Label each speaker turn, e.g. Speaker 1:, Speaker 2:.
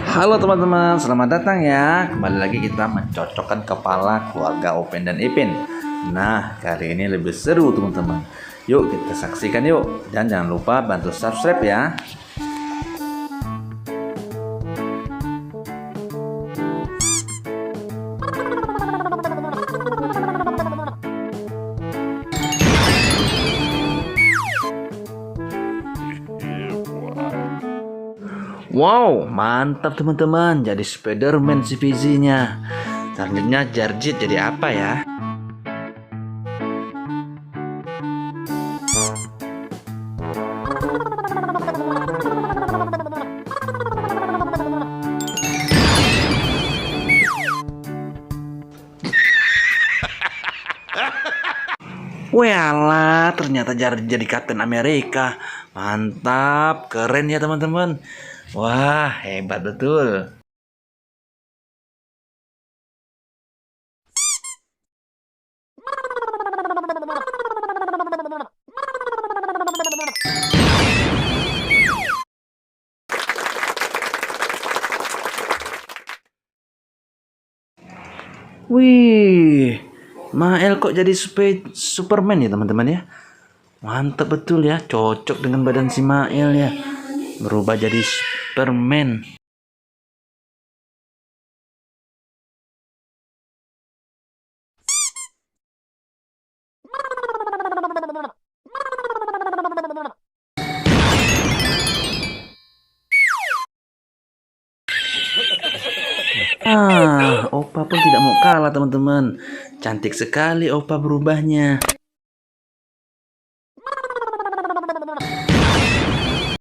Speaker 1: Halo teman-teman, selamat datang ya. Kembali lagi kita mencocokkan kepala keluarga Open dan Ipin. Nah, kali ini lebih seru teman-teman. Yuk kita saksikan yuk. Dan jangan lupa bantu subscribe ya. Wow, mantap teman-teman. Jadi Spiderman si Fizi-nya. Selanjutnya Jarjit jadi apa ya? Walah, ternyata Jarjit jadi Kapten Amerika. Mantap, keren ya teman-teman. Wah, hebat betul. Wih, Mael kok jadi Superman ya teman-teman ya? Mantap betul ya, cocok dengan badan si Mael ya. Berubah jadi Superman. Opa pun tidak mau kalah teman-teman. Cantik sekali Opa berubahnya.